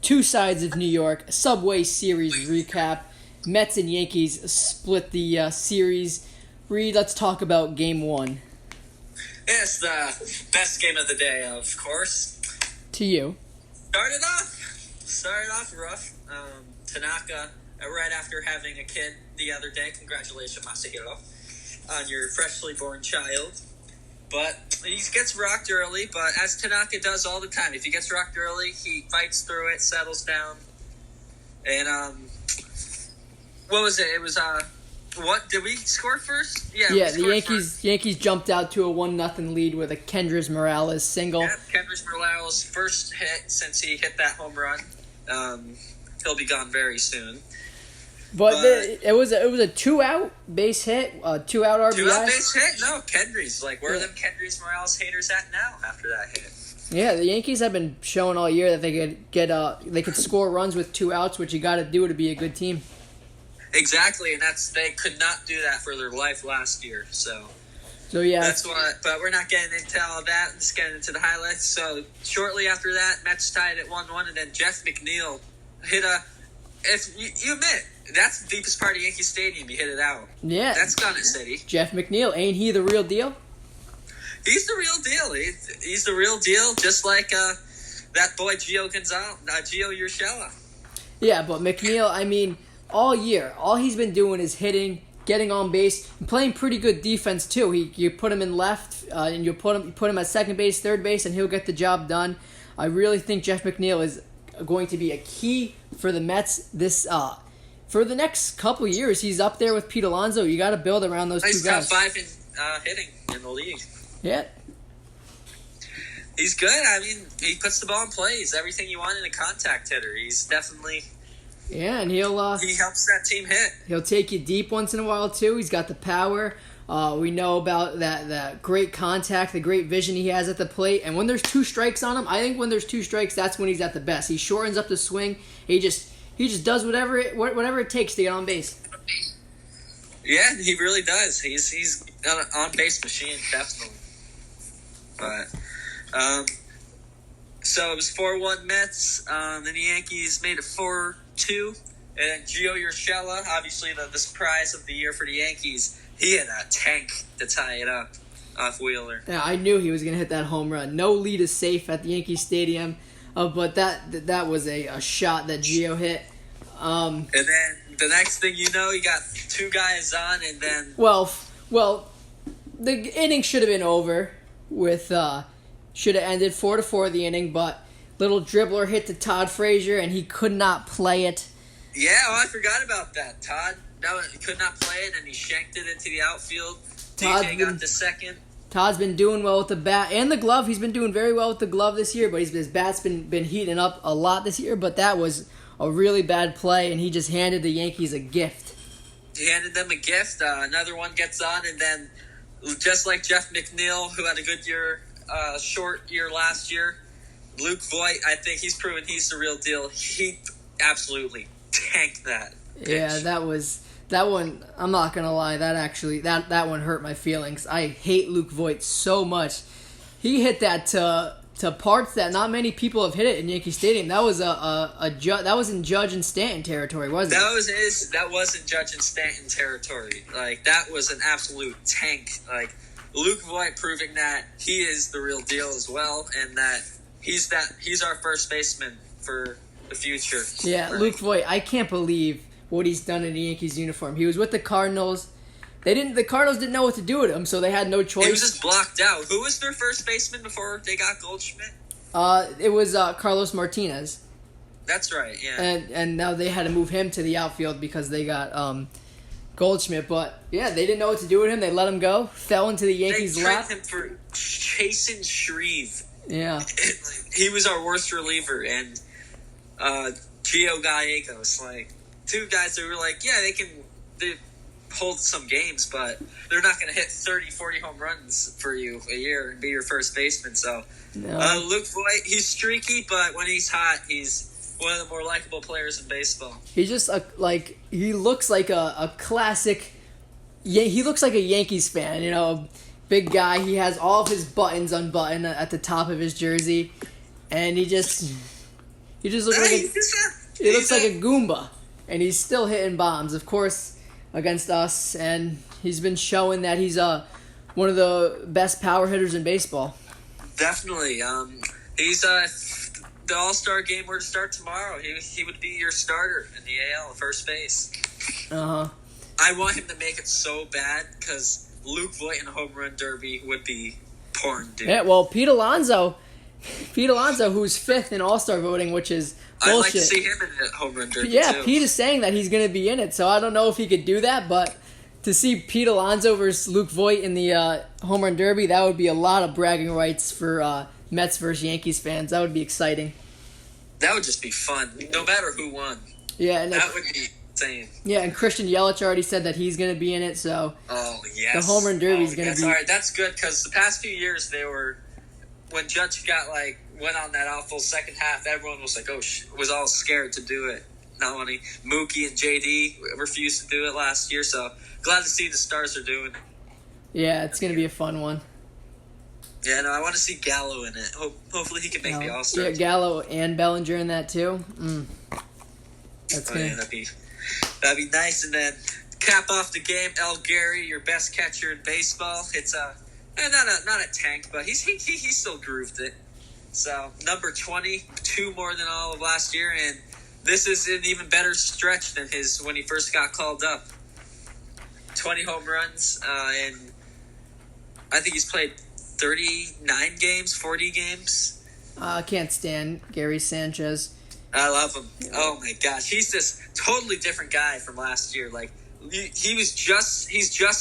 Two Sides of New York Subway Series recap. Mets and Yankees split the series. Reed, let's talk about Game 1. It's the best game of the day, of course. To you. Started off rough. Tanaka, right after having a kid the other day, congratulations, Masahiro, on your freshly born child. But he gets rocked early, but as Tanaka does all the time, if he gets rocked early, he fights through it, settles down. And, what was it? It was, what? Did we score first? Yeah, the Yankees jumped out to a 1-0 lead with a Kendrys Morales single. Yeah, Kendrys Morales' first hit since he hit that home run. He'll be gone very soon. But it was a 2-out base hit, 2-out RBI. 2-out base hit? No, Kendrys. Where are them Kendrys Morales haters at now after that hit? Yeah, the Yankees have been showing all year that they could score runs with 2 outs, which you got to do to be a good team. Exactly, and they could not do that for their life last year. So yeah, that's what. But we're not getting into all of that. Just getting into the highlights. So shortly after that, Mets tied at 1-1, and then Jeff McNeil hit a. If you admit that's the deepest part of Yankee Stadium, you hit it out. Yeah, that's Gunner City. Jeff McNeil, ain't he the real deal? He's the real deal. He's the real deal, just like that boy Gio Urshela. Yeah, but McNeil, I mean, all year, all he's been doing is hitting, getting on base, and playing pretty good defense too. You put him in left, and you put him at second base, third base, and he'll get the job done. I really think Jeff McNeil is going to be a key for the Mets for the next couple of years. He's up there with Pete Alonso. You got to build around those two guys. He's top 5 in hitting in the league. Yeah. He's good. I mean, he puts the ball in play. He's everything you want in a contact hitter. He's definitely... Yeah, and he helps that team hit. He'll take you deep once in a while, too. He's got the power. We know about that great contact, the great vision he has at the plate. And when there's 2 strikes on him, I think when there's 2 strikes, that's when he's at the best. He shortens up the swing. He just does whatever it takes to get on base. Yeah, he really does. He's an on-base machine, definitely. But so it was 4-1 Mets. Then the Yankees made it 4-2. And Gio Urshela, obviously the surprise of the year for the Yankees, he had a tank to tie it up off Wheeler. Yeah, I knew he was going to hit that home run. No lead is safe at the Yankee Stadium, but that was a shot that Gio hit. And then the next thing you know, you got 2 guys on, and then... Well, the inning should have been over with... should have ended 4-4 the inning, but little dribbler hit to Todd Frazier, and he could not play it. Yeah, I forgot about that. Todd could not play it, and he shanked it into the outfield. DJ got the second. Todd's been doing well with the bat and the glove. He's been doing very well with the glove this year, but his bat's been heating up a lot this year. But that was a really bad play, and he just handed the Yankees a gift. He handed them a gift. Another one gets on, and then just like Jeff McNeil, who had a good year, short year last year, Luke Voit, I think he's proven he's the real deal. He absolutely tanked that pitch. Yeah, that one, I'm not going to lie, that one hurt my feelings. I hate Luke Voit so much. He hit that to parts that not many people have hit it in Yankee Stadium. That was that was in Judge and Stanton territory, wasn't it? That was in Judge and Stanton territory. That was an absolute tank. Luke Voit proving that he is the real deal as well, and that he's our first baseman for the future. Yeah, Luke Voit, I can't believe what he's done in the Yankees uniform. He was with the Cardinals. The Cardinals didn't know what to do with him, so they had no choice. He was just blocked out. Who was their first baseman before they got Goldschmidt? It was Carlos Martinez. That's right, yeah. And now they had to move him to the outfield because they got Goldschmidt. But yeah, they didn't know what to do with him. They let him go. Fell into the Yankees' lap. They traded him for Chasen Shreve. Yeah. He was our worst reliever, and Gio Gallegos, 2 guys that were they hold some games, but they're not going to hit 30, 40 home runs for you a year and be your first baseman. So no. Luke Voit, he's streaky, but when he's hot, he's one of the more likable players in baseball. He's just he looks like a classic. Yeah, he looks like a Yankees fan. Big guy. He has all of his buttons unbuttoned at the top of his jersey, and he just He just looks like a Goomba, and he's still hitting bombs. Of course, against us, and he's been showing that he's one of the best power hitters in baseball. Definitely. He's the All-Star game were to start tomorrow. He would be your starter in the AL, first base. Uh huh. I want him to make it so bad because Luke Voigt in a home run derby would be porn, dude. Yeah, well, Pete Alonso, who's 5th in All-Star voting, which is bullshit. I'd like to see him in a home run derby, yeah, too. Pete is saying that he's going to be in it, so I don't know if he could do that, but to see Pete Alonso versus Luke Voigt in the home run derby, that would be a lot of bragging rights for Mets versus Yankees fans. That would be exciting. That would just be fun, no matter who won. Yeah, and that would be insane. Yeah, and Christian Yelich already said that he's going to be in it, so the home run derby is going to be... All right, that's good, because the past few years, when Judge went on that awful second half, everyone was like, was all scared to do it. Not only Mookie and JD refused to do it last year, so glad to see the Stars are doing it. Yeah, it's going to be a fun one. Yeah, no, I want to see Gallo in it. Hopefully he can make the All-Star. Yeah, Gallo and Bellinger in that too. That'd be nice. And then cap off the game, El Gary, your best catcher in baseball. It's not a tank, but he still grooved it. So number 20, 2 more than all of last year, and this is an even better stretch than his when he first got called up. 20 home runs, and I think he's played 39 games, 40 games. I can't stand Gary Sanchez. I love him. Oh my gosh, he's this totally different guy from last year. Like he's just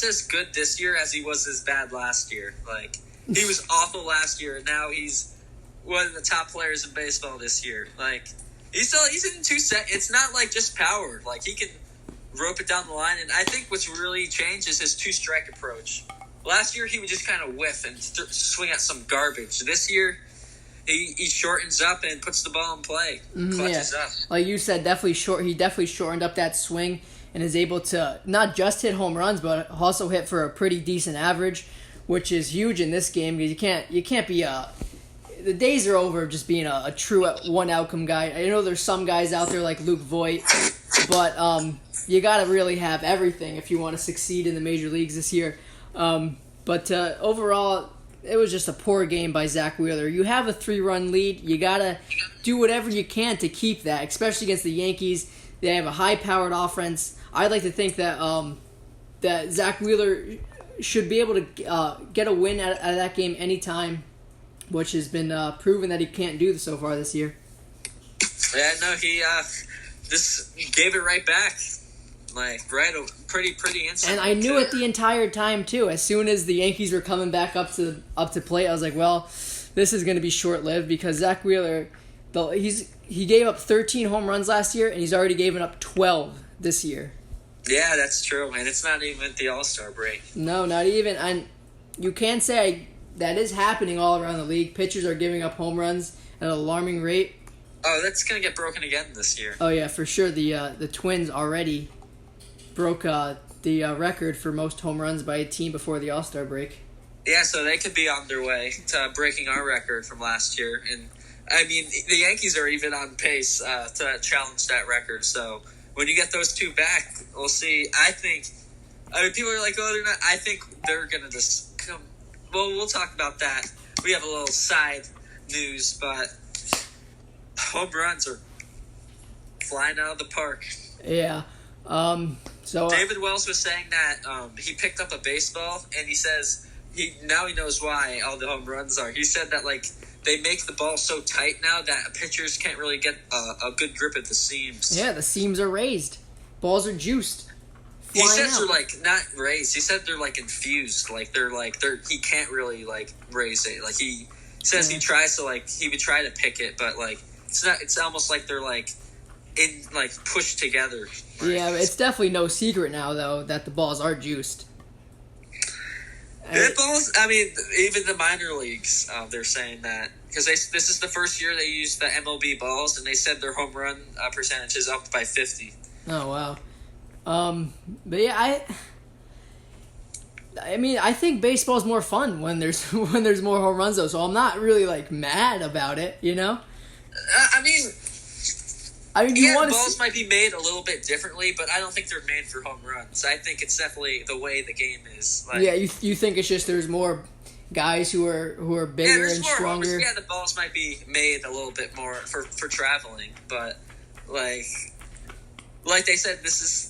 as good this year as he was as bad last year. Like he was awful last year, and now he's one of the top players in baseball this year. Like he's in 2 set. It's not like just power. Like he can rope it down the line, and I think what's really changed is his 2-strike approach. Last year, he would just kind of whiff and swing at some garbage. This year, he shortens up and puts the ball in play. Clutches up. Like you said, he definitely shortened up that swing and is able to not just hit home runs, but also hit for a pretty decent average, which is huge in this game because you can't be the days are over of just being a true one outcome guy. I know there's some guys out there like Luke Voigt, but you got to really have everything if you want to succeed in the major leagues this year. But overall, it was just a poor game by Zach Wheeler. You have a 3-run lead. You got to do whatever you can to keep that, especially against the Yankees. They have a high-powered offense. I'd like to think that that Zach Wheeler should be able to get a win out of that game anytime, which has been proven that he can't do so far this year. Yeah, no, he just gave it right back. Like, right, pretty instant. And I knew it the entire time, too. As soon as the Yankees were coming back up to plate, I was like, well, this is going to be short-lived because Zach Wheeler, he gave up 13 home runs last year, and he's already given up 12 this year. Yeah, that's true, and it's not even the All-Star break. No, not even. And you can say that is happening all around the league. Pitchers are giving up home runs at an alarming rate. Oh, that's going to get broken again this year. Oh, yeah, for sure. The Twins already broke the record for most home runs by a team before the All-Star break. Yeah, so they could be on their way to breaking our record from last year. And, I mean, the Yankees are even on pace to challenge that record. So when you get those two back, we'll see. I mean, people are like, oh, they're not. I think they're going to just come. Well, we'll talk about that. We have a little side news, but home runs are flying out of the park. Yeah. So David Wells was saying that he picked up a baseball, and he says he knows why all the home runs are. He said that like they make the ball so tight now that pitchers can't really get a good grip at the seams. Yeah, the seams are raised. Balls are juiced. He says they're like not raised. He said they're like infused. Like they're he can't really like raise it. Like he says he tries to he would try to pick it, but like it's not. It's almost like they're like in like pushed together. Right? Yeah, it's definitely no secret now though that the balls are juiced. The balls. I mean, even the minor leagues, they're saying that because this is the first year they used the MLB balls, and they said their home run percentage is up by 50. Oh wow. But yeah, I mean, I think baseball's more fun when there's more home runs though. So I'm not really like mad about it, you know. I mean, I mean, you Yeah, want the to balls might be made a little bit differently, but I don't think they're made for home runs. I think it's definitely the way the game is. Like, Yeah, you think it's just there's more guys who are yeah, bigger there's and more stronger. homers. Yeah, the balls might be made a little bit more for traveling, but like they said, this is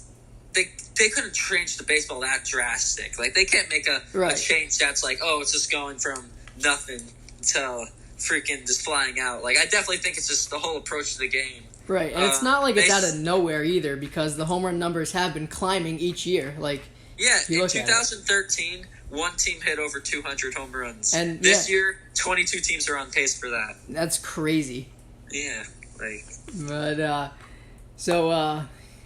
they couldn't change the baseball that drastic. Like they can't make a Right. change that's like, oh, it's just going from nothing to freaking just flying out. Like I definitely think it's just the whole approach to the game. Right, and it's not like it's they- out of nowhere either because the home run numbers have been climbing each year. Like, Yeah, if you in look at it. 2013, one team hit over 200 home runs. And, this yeah. year, 22 teams are on pace for that. That's crazy. Yeah, like But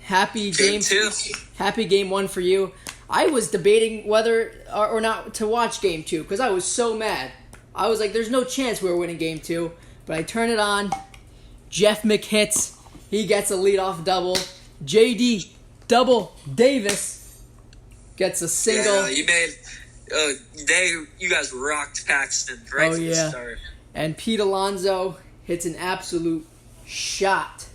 happy game game two. Happy game one for you. I was debating whether or not to watch game two because I was so mad. I was like, "There's no chance we're winning game two." But I turn it on. Jeff McHits. He gets a leadoff double. JD Double Davis gets a single. Yeah, you made. You guys rocked Paxton right from the start. And Pete Alonso hits an absolute shot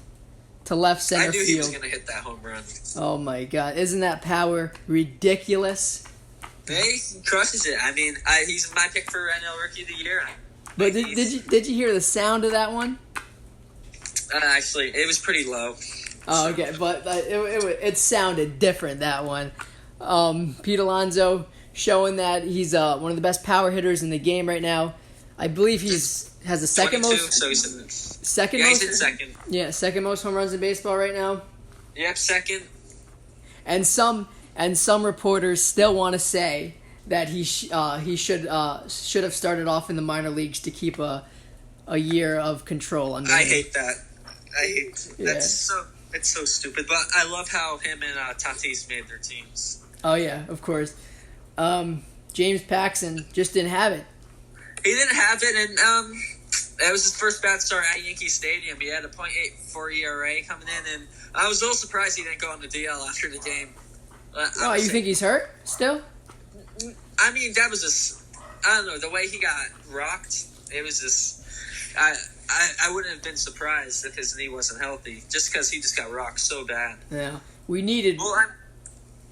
to left center I knew field. he was going to hit that home run. Oh my God! Isn't that power ridiculous? He crushes it. I mean, he's my pick for NL Rookie of the Year. But did you hear the sound of that one? Actually, it was pretty low. Oh, okay, but it sounded different, that one. Pete Alonso showing that he's one of the best power hitters in the game right now. I believe has the second 22, most. So he's in Second yeah, most. he's in second. Yeah, second most home runs in baseball right now. Yep, second. And some reporters still want to say that he should have started off in the minor leagues to keep a year of control under I him. hate that. It's so stupid. But I love how him and Tatis made their teams. Oh yeah, of course. James Paxton just didn't have it. He didn't have it, and that was his first bad start at Yankee Stadium. He had a .84 ERA coming in, and I was a little surprised he didn't go on the DL after the game. Oh, you think he's hurt still? I mean, that was just, I don't know, the way he got rocked, it was just, I wouldn't have been surprised if his knee wasn't healthy, just because he just got rocked so bad. Yeah, we needed.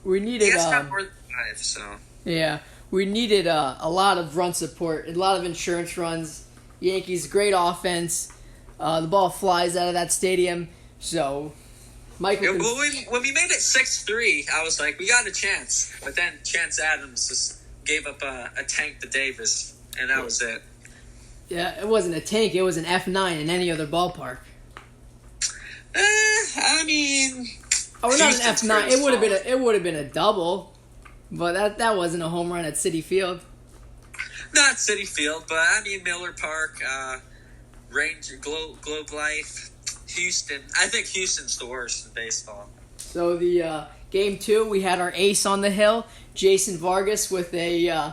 He has got more than 5, so. Yeah, we needed a lot of run support, a lot of insurance runs. Yankees, great offense. The ball flies out of that stadium, so Michael. Yeah, when we made it 6-3, I was like, we got a chance. But then Chance Adams just gave up a tank to Davis, and that was it. Yeah, it wasn't a tank. It was an F9 in any other ballpark. I mean, Oh, not an Houston's F9. pretty It would have been a double, but that wasn't a home run at Citi Field. not City Field, but I mean Miller Park, Ranger, Globe Life, Houston. I think Houston's the worst in baseball. So the game 2, we had our ace on the hill, Jason Vargas, with a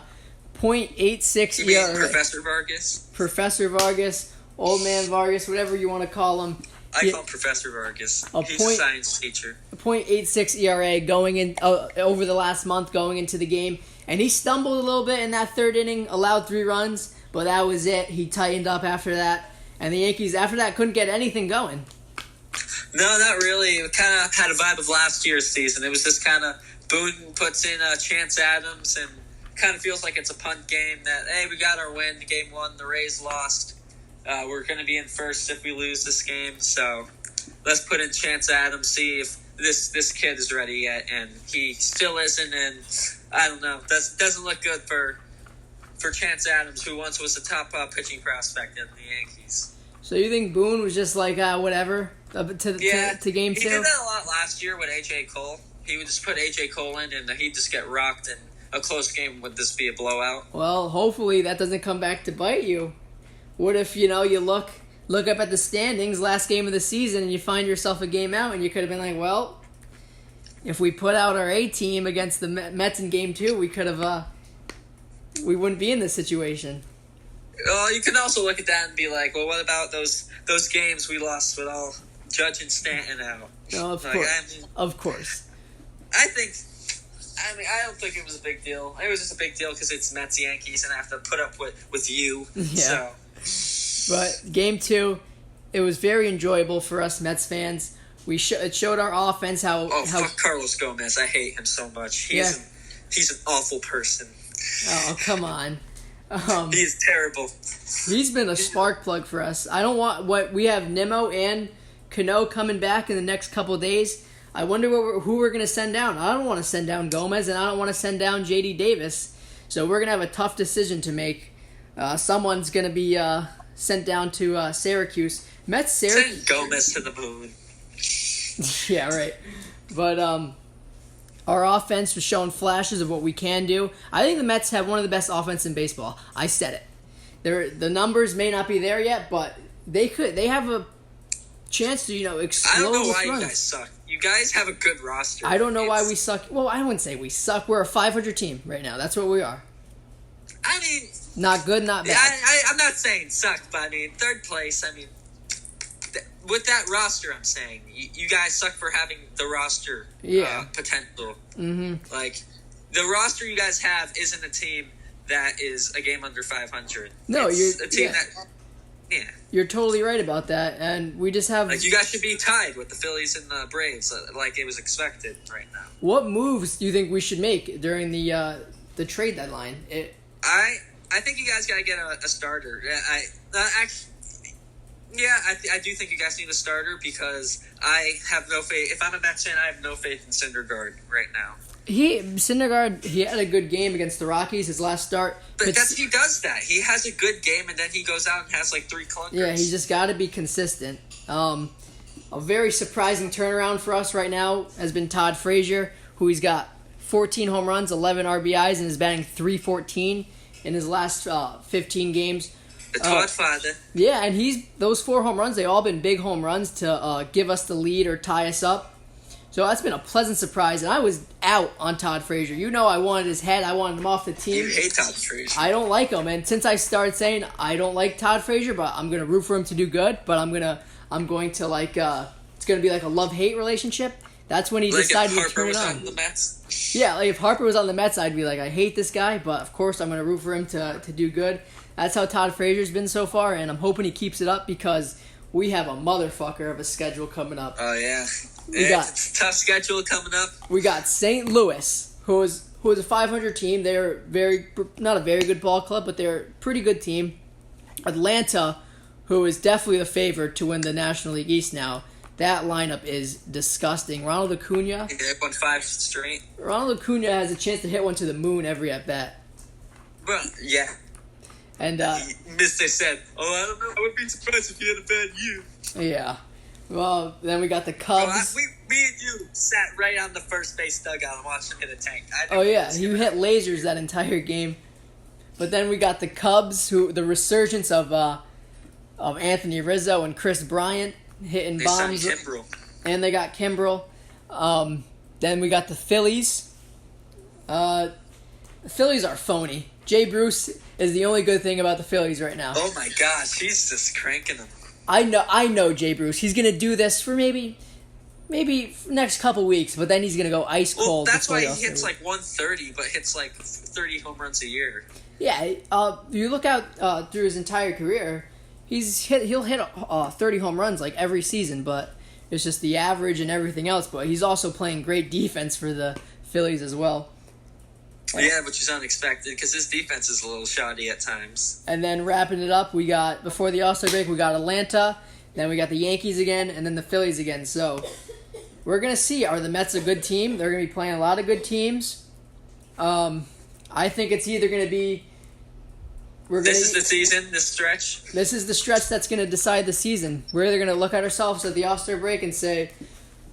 .86 You mean ERA. Professor Vargas? Professor Vargas, Old Man Vargas, whatever you want to call him. I call him Professor Vargas. He's a science teacher. A .86 ERA going in over the last month going into the game. And he stumbled a little bit in that third inning, allowed 3 runs, but that was it. He tightened up after that. And the Yankees, after that, couldn't get anything going. No, not really. It kind of had a vibe of last year's season. It was just kind of Boone puts in Chance Adams and kind of feels like it's a punt game that, hey, we got our win. Game 1, the Rays lost. We're going to be in first if we lose this game. So let's put in Chance Adams, see if this kid is ready yet. And he still isn't. And I don't know. Doesn't look good for Chance Adams, who once was a top pitching prospect in the Yankees. So you think Boone was just like, whatever, to game 2? He did that a lot last year with A.J. Cole. He would just put A.J. Cole in, and he'd just get rocked, and a close game would just be a blowout. Well, hopefully that doesn't come back to bite you. What if, you look up at the standings, last game of the season, and you find yourself a game out, and you could have been like, well, if we put out our A team against the Mets in game 2, we could have, we wouldn't be in this situation. Well, you can also look at that and be like, well, what about those games we lost with all Judge and Stanton out? No, of Like, course. I mean, Of course. I don't think it was a big deal. It was just a big deal because it's Mets Yankees and I have to put up with you. Yeah. So But game 2, it was very enjoyable for us Mets fans. It showed our offense how. Fuck Carlos Gomez! I hate him so much. He's an awful person. Oh, come on. He's terrible. He's been a spark plug for us. I don't want we have Nimmo and Cano coming back in the next couple of days. I wonder who we're going to send down. I don't want to send down Gomez, and I don't want to send down J.D. Davis. So we're going to have a tough decision to make. Someone's going to be sent down to Syracuse. Send Gomez to the moon. Yeah, right. But our offense was showing flashes of what we can do. I think the Mets have one of the best offense in baseball. I said it. The numbers may not be there yet, but they have a chance to explode. I don't know why runs. you guys suck. You guys have a good roster. I don't know why we suck. Well, I wouldn't say we suck. We're a 500 team right now. That's what we are. I mean, not good, not bad. I'm not saying suck, but I mean third place. I mean, with that roster, I'm saying you guys suck for having the roster potential. Mm-hmm. Like the roster you guys have isn't a team that is a game under 500. No, it's a team that. Yeah. You're totally right about that, and we just have... you guys should be tied with the Phillies and the Braves, like it was expected right now. What moves do you think we should make during the trade deadline? I think you guys got to get a starter. I do think you guys need a starter because I have no faith. If I'm a Mets fan, I have no faith in Syndergaard right now. Syndergaard, he had a good game against the Rockies, his last start. But he does that. He has a good game, and then he goes out and has like 3 clunkers. Yeah, he just got to be consistent. A very surprising turnaround for us right now has been Todd Frazier, who he's got 14 home runs, 11 RBIs, and is batting .314 in his last 15 games. The Todd father. Yeah, and those 4 home runs, they all been big home runs to give us the lead or tie us up. So that's been a pleasant surprise, and I was out on Todd Frazier. I wanted his head. I wanted him off the team. You hate Todd Frazier. I don't like him, and since I started saying I don't like Todd Frazier, but I'm gonna root for him to do good, but I'm going to like it's gonna be like a love-hate relationship. That's when he decided to turn it on. On the Mets? Yeah, like if Harper was on the Mets, I'd be like, I hate this guy, but of course I'm gonna root for him to do good. That's how Todd Frazier's been so far, and I'm hoping he keeps it up because we have a motherfucker of a schedule coming up. Oh yeah. It's a tough schedule coming up. We got St. Louis, who is a 500 team. They're not a very good ball club, but they're a pretty good team. Atlanta, who is definitely the favorite to win the National League East now. That lineup is disgusting. Ronald Acuna. They won 5 straight. Ronald Acuna has a chance to hit one to the moon every at bat. Well, yeah. And Mister said, I don't know. I would be surprised if he had a bad year. Yeah. Well, then we got the Cubs. Me and you sat right on the first base dugout and watched him hit a tank. Oh yeah, you hit lasers that entire game. But then we got the Cubs, the resurgence of Anthony Rizzo and Chris Bryant hitting bombs. Signed Kimbrel. And they got Kimbrel. Then we got the Phillies. The Phillies are phony. Jay Bruce is the only good thing about the Phillies right now. Oh my gosh, he's just cranking them. I know Jay Bruce. He's gonna do this for maybe next couple weeks, but then he's gonna go ice cold. Well, that's why he hits like 130, but hits like 30 home runs a year. Yeah, you look out through his entire career, he'll hit 30 home runs like every season, but it's just the average and everything else. But he's also playing great defense for the Phillies as well. Yeah, which is unexpected because his defense is a little shoddy at times. And then wrapping it up, we got, before the All-Star break, we got Atlanta, then we got the Yankees again, and then the Phillies again. So we're going to see, are the Mets a good team? They're going to be playing a lot of good teams. I think it's either going to be... This is the season, this stretch? This is the stretch that's going to decide the season. We're either going to look at ourselves at the All-Star break and say,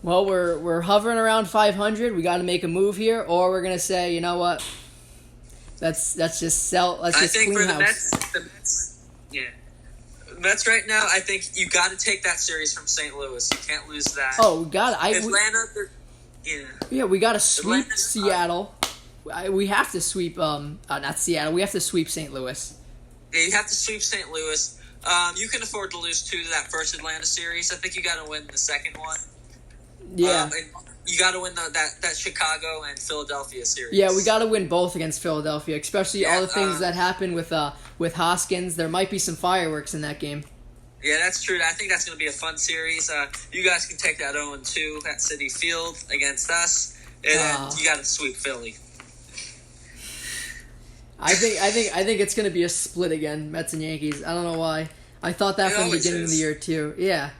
well, we're hovering around 500. We got to make a move here, or we're gonna say, you know what? Let's just sell. Let's just clean house. I think for the Mets, yeah, Mets right now. I think you got to take that series from St. Louis. You can't lose that. Oh, we got Atlanta. Yeah, we got to sweep Seattle. We have to sweep. Not Seattle. We have to sweep St. Louis. Yeah, you have to sweep St. Louis. You can afford to lose 2 to that first Atlanta series. I think you got to win the second one. Yeah. You got to win that Chicago and Philadelphia series. Yeah, we got to win both against Philadelphia, especially all the things that happened with Hoskins. There might be some fireworks in that game. Yeah, that's true. I think that's going to be a fun series. You guys can take that 0-2 at Citi Field against us, and then you got to sweep Philly. I think it's going to be a split again, Mets and Yankees. I don't know why. I thought that from the beginning of the year too. Yeah,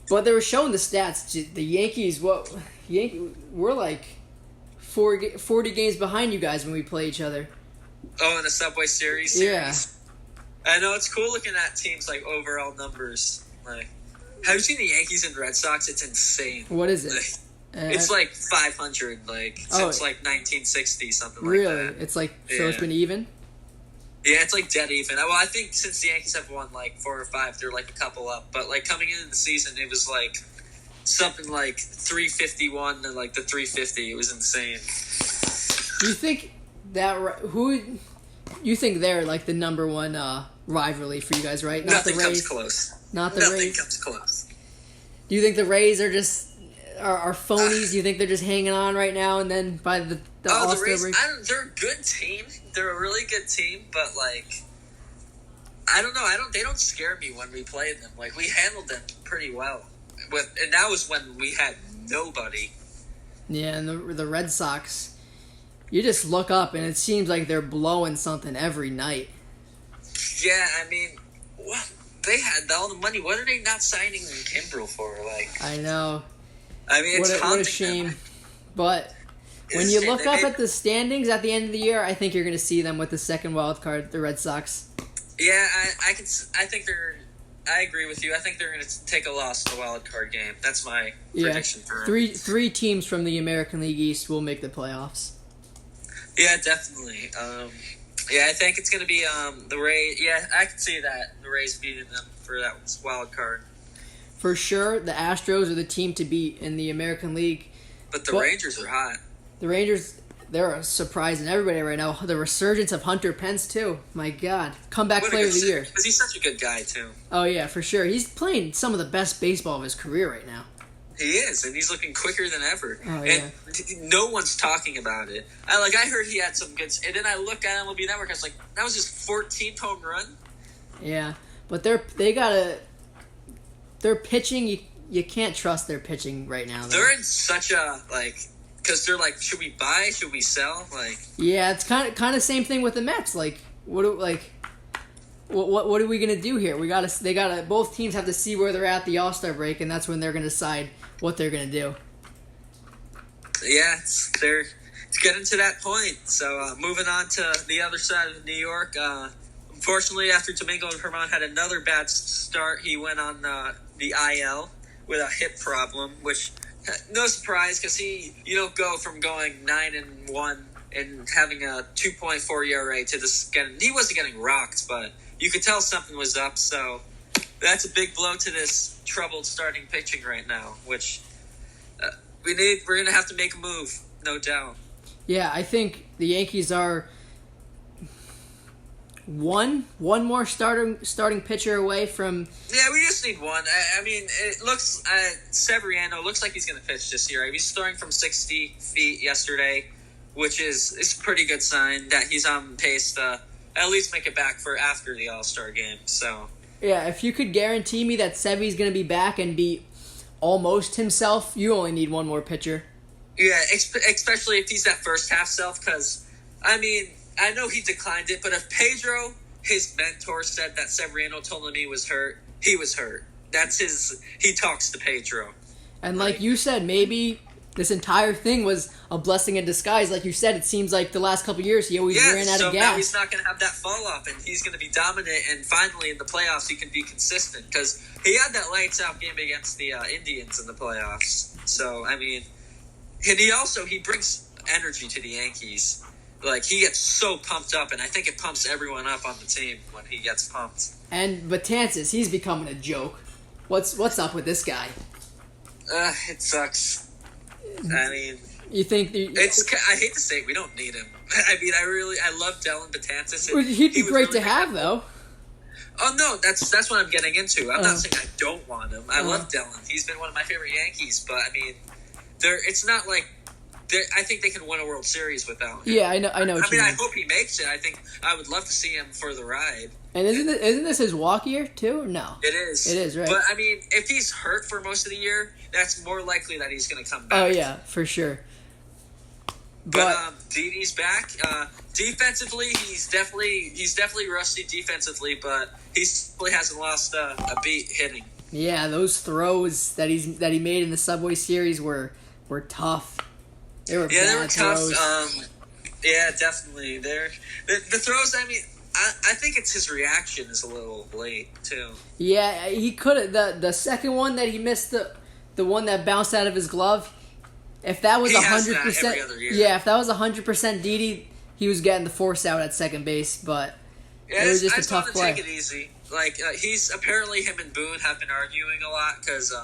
but they were showing the stats. The Yankees, we're like 40 games behind you guys when we play each other. Oh, in the Subway Series? Yeah. I know, it's cool looking at teams like overall numbers. Like, have you seen the Yankees and Red Sox? It's insane. What is it? It's like 500, since 1960, something like that. Really? It's like, so it's been even? Yeah, it's like dead even. Well, I think since the Yankees have won like 4 or 5, they're like a couple up. But like coming into the season, it was like something like 351 and like the 350. It was insane. Do you think you think they're like the number one rivalry for you guys, right? Not Nothing the Rays. comes close. Not the Nothing Rays. comes close. Do you think the Rays are just are phonies? Do you think they're just hanging on right now and then by the All-Star Rays, break? they're a good team. They're a really good team, but like I don't know. They don't scare me when we play them. Like we handled them pretty well. And that was when we had nobody. Yeah, and the Red Sox. You just look up and it seems like they're blowing something every night. Yeah, I mean, they had all the money. What are they not signing Kimbrel for? Like, I know. I mean, what a shame. But when you look up at the standings at the end of the year, I think you're going to see them with the second wild card, the Red Sox. Yeah, I think they're. I agree with you. I think they're going to take a loss in the wild card game. That's my prediction for them. Three teams from the American League East will make the playoffs. Yeah, definitely. I think it's going to be the Rays. Yeah, I can see that. The Rays beating them for that wild card. For sure, the Astros are the team to beat in the American League. But the Rangers are hot. The Rangers, they're surprising everybody right now. The resurgence of Hunter Pence, too. My God. Comeback player of the year. Because he's such a good guy, too. Oh, yeah, for sure. He's playing some of the best baseball of his career right now. He is, and he's looking quicker than ever. Oh, yeah. And no one's talking about it. I heard he had some good... And then I looked at MLB Network, I was like, that was his 14th home run? Yeah, but they're pitching... You can't trust their pitching right now, though. They're in such a, because they're like, should we buy? Should we sell? Yeah, it's kind of same thing with the Mets. What are we gonna do here? Both teams have to see where they're at the All-Star break, and that's when they're gonna decide what they're gonna do. Yeah, it's getting to that point. So moving on to the other side of New York. Unfortunately, after Domingo Germán had another bad start, he went on the IL with a hip problem, which no surprise because you don't go from going 9-1 and having a 2.4 ERA to just he wasn't getting rocked, but you could tell something was up. So that's a big blow to this troubled starting pitching right now, which we're going to have to make a move, no doubt. Yeah, I think the Yankees are one more starting pitcher away from... Yeah, we just need one. I mean, it looks... Severiano looks like he's going to pitch this year. He was throwing from 60 feet yesterday, which is a pretty good sign that he's on pace to at least make it back for after the All-Star game. So yeah, if you could guarantee me that Sevy's going to be back and be almost himself, you only need one more pitcher. Yeah, especially if he's that first half self, because, I mean... I know he declined it, but if Pedro, his mentor, said that Severiano told him he was hurt, he was hurt. He talks to Pedro. And like you said, maybe this entire thing was a blessing in disguise. Like you said, it seems like the last couple of years he always ran out of gas. Now he's not going to have that fall off, and he's going to be dominant, and finally in the playoffs he can be consistent, because he had that lights out game against the Indians in the playoffs. So, I mean, and he brings energy to the Yankees. He gets so pumped up, and I think it pumps everyone up on the team when he gets pumped. And Betances, he's becoming a joke. What's up with this guy? It sucks. I mean, you think I hate to say it, we don't need him. I mean, I love Dellin Betances. He'd be great to have, though. Oh no, that's what I'm getting into. I'm not saying I don't want him. I love Dellin. He's been one of my favorite Yankees, but I mean, it's not like. I think they can win a World Series without him. Yeah, I know. I mean, I hope he makes it. I think I would love to see him for the ride. And isn't this his walk year too? Or no, It is. It is, right? But I mean, if he's hurt for most of the year, that's more likely that he's going to come back. Oh yeah, for sure. But Didi's back. Defensively, he's definitely rusty defensively, but he still hasn't lost a beat hitting. Yeah, those throws that he made in the Subway Series were tough. They were bad throws. Tough. Yeah, definitely. The throws. I mean, I think it's his reaction is a little late too. Yeah, he could have the second one that he missed, the one that bounced out of his glove. If that was 100%, yeah, if that was 100% Didi, he was getting the force out at second base. But it was just a tough play. Take it easy. Like he's apparently him and Boone have been arguing a lot because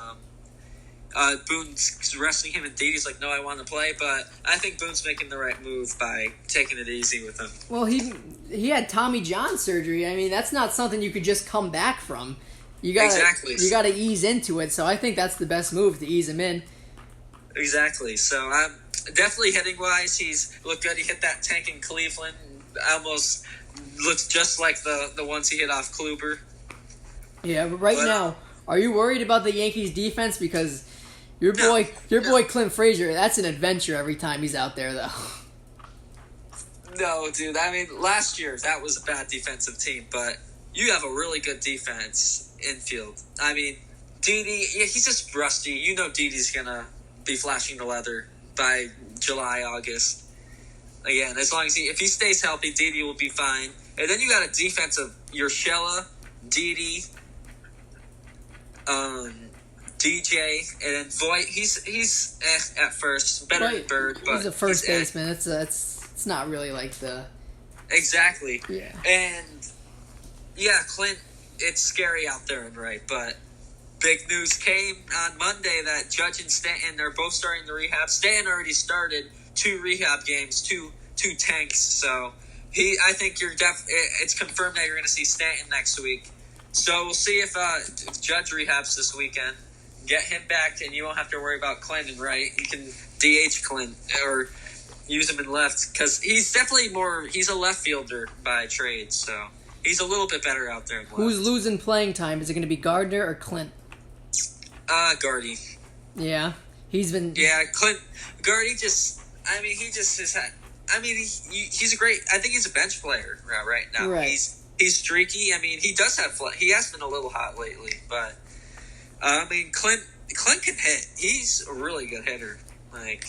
Boone's wrestling him and Didi's like, no, I want to play, but I think Boone's making the right move by taking it easy with him. Well, he had Tommy John surgery. I mean, that's not something you could just come back from. You gotta ease into it. So I think that's the best move, to ease him in. Exactly. So definitely hitting wise, he's looked good. He hit that tank in Cleveland. Almost looks just like the ones he hit off Kluber. Yeah, but now, are you worried about the Yankees defense? Because your boy Clint Frazier, that's an adventure every time he's out there, though. No, dude. I mean, last year that was a bad defensive team, but you have a really good defense infield. I mean, Didi, yeah, he's just rusty. You know, Didi's gonna be flashing the leather by July, August. Again, as long as if he stays healthy, Didi will be fine. And then you got a defense of Urshela, Didi, DJ, and then Voit. He's at first better than Bird, but he's a first baseman. It's not really like the exactly. Yeah, and yeah, Clint. It's scary out there and right, but. Big news came on Monday that Judge and Stanton are both starting the rehab. Stanton already started 2 rehab games, two tanks. So I think it's confirmed that you're going to see Stanton next week. So we'll see if Judge rehabs this weekend. Get him back, and you won't have to worry about Clint and right. You can DH Clint or use him in left because he's definitely he's a left fielder by trade. So he's a little bit better out there in left. Who's losing playing time? Is it going to be Gardner or Clint? Gardy. Yeah, he's been. Yeah, Clint Gardy just. I mean, he just has had. I mean, he's a great. I think he's a bench player right now. Right. He's streaky. I mean, he does have. He has been a little hot lately, but I mean, Clint can hit. He's a really good hitter. Like,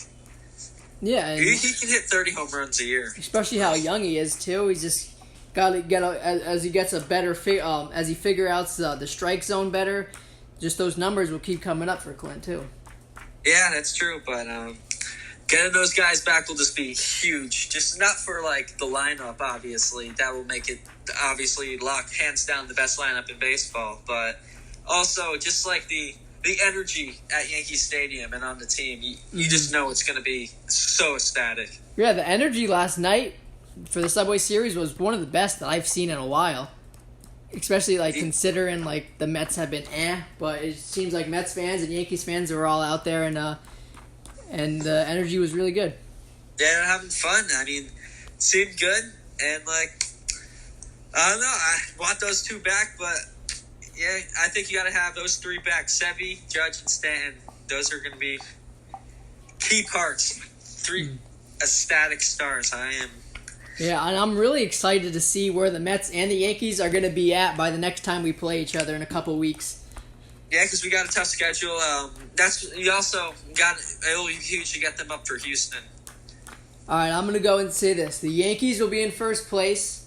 yeah, he can hit 30 home runs a year. Especially how young he is too. He's just got to get as he gets a better as he figures out the strike zone better. Just those numbers will keep coming up for Clint, too. Yeah, that's true, but getting those guys back will just be huge. Just not for, like, the lineup, obviously. That will make it, obviously, lock hands down the best lineup in baseball. But also, just like the energy at Yankee Stadium and on the team, you just know it's going to be so ecstatic. Yeah, the energy last night for the Subway Series was one of the best that I've seen in a while. Especially, like, considering, like, the Mets have been but it seems like Mets fans and Yankees fans were all out there, and the energy was really good. Yeah, they're having fun. I mean, it seemed good, and, like, I don't know, I want those 2 back, but, yeah, I think you got to have those 3 back. Sevy, Judge, and Stanton. Those are going to be key parts. 3 ecstatic stars. I am. Yeah, and I'm really excited to see where the Mets and the Yankees are going to be at by the next time we play each other in a couple weeks. Yeah, because we got a tough schedule. You also it'll be huge to get them up for Houston. All right, I'm going to go and say this. The Yankees will be in first place,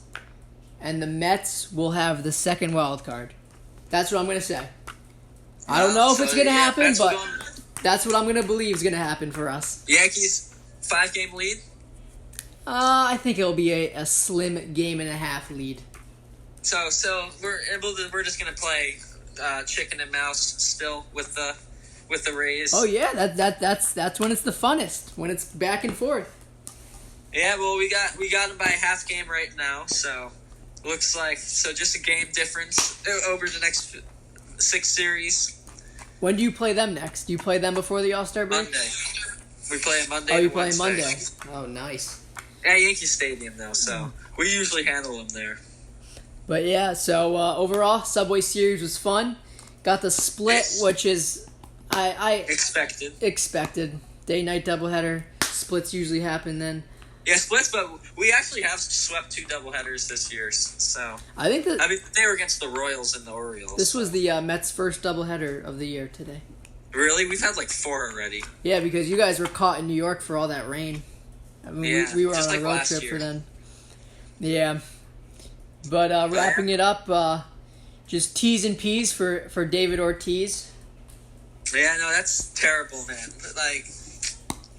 and the Mets will have the second wild card. That's what I'm going to say. I don't know if it's going to happen, but that's what I'm going to believe is going to happen for us. Yankees, 5-game lead? I think it'll be a slim game and a half lead. So we're just gonna play chicken and mouse still with the Rays. Oh yeah, that's when it's the funnest, when it's back and forth. Yeah, well we got them by a half game right now, so looks like just a game difference over the next 6 series. When do you play them next? Do you play them before the All-Star break? Monday. We play on Monday. Oh, you play Monday. Oh, nice. At Yankee Stadium, though, so we usually handle them there. But yeah, so overall, Subway Series was fun. Got the split, Yes. which is I Expected. Day-night doubleheader. Splits usually happen then. Yeah, splits, but we actually have swept 2 doubleheaders this year. So I think that they were against the Royals and the Orioles. this was the Mets' first doubleheader of the year today. Really? We've had like 4 already. Yeah, because you guys were caught in New York for all that rain. I mean, Yeah, we were just on a like road last trip year. for then. Yeah. But wrapping it up, just T's and P's for David Ortiz. Yeah, no, that's terrible, man. Like,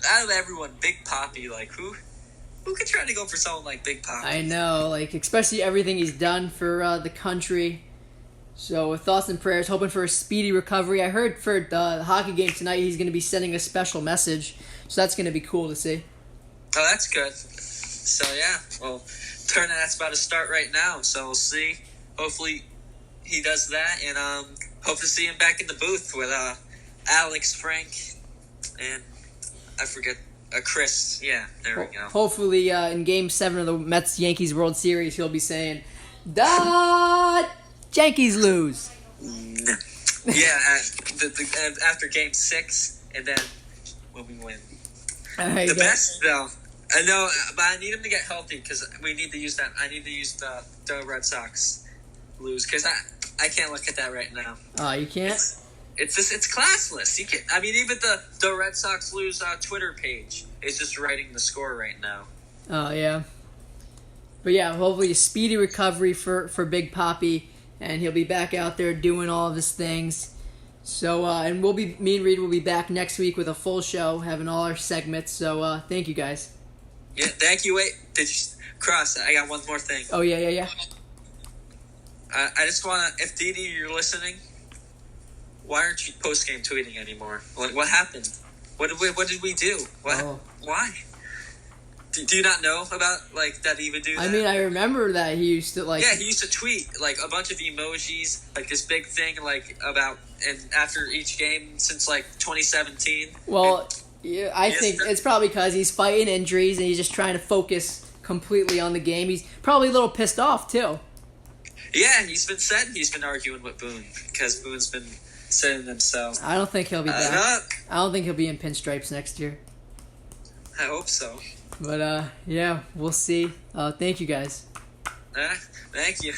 out of everyone, Big Papi, like, who could try to go for someone like Big Papi? I know, like, especially everything he's done for the country. So, with thoughts and prayers, hoping for a speedy recovery. I heard for the hockey game tonight, he's going to be sending a special message. So, that's going to be cool to see. Oh, that's good. So, yeah, well, that's about to start right now. So, we'll see. Hopefully, he does that, and hope to see him back in the booth with Alex, Frank, and I forget, Chris. Yeah, there we go. Hopefully, in Game 7 of the Mets-Yankees World Series, he'll be saying, "Da Yankees lose." Yeah, after Game 6, and then when we win. Right, The best, though, I know, but I need him to get healthy because we need to use that. I need to use the Red Sox lose because I can't look at that right now. Oh, you can't? It's classless. You can even the Red Sox lose Twitter page is just writing the score right now. Oh, yeah. But yeah, hopefully a speedy recovery for Big Papi, and he'll be back out there doing all of his things. So, and me and Reed will be back next week with a full show, having all our segments. So, thank you guys. Yeah, thank you. Wait, Cross, I got one more thing. Oh, yeah. I just want to, if Didi, you're listening, why aren't you post-game tweeting anymore? Like, what happened? What did we do? Why? Do you not know about, like, that he would do that? I mean, I remember that he used to, like... Yeah, he used to tweet, like, a bunch of emojis, like, this big thing, like, about, and after each game since, like, 2017. Well, yeah, I think it's probably because he's fighting injuries and he's just trying to focus completely on the game. He's probably a little pissed off, too. Yeah, he's been arguing with Boone, because Boone's been saying himself. I don't think he'll be back. I don't think he'll be in pinstripes next year. I hope so. But, yeah, we'll see. Thank you, guys. Thank you.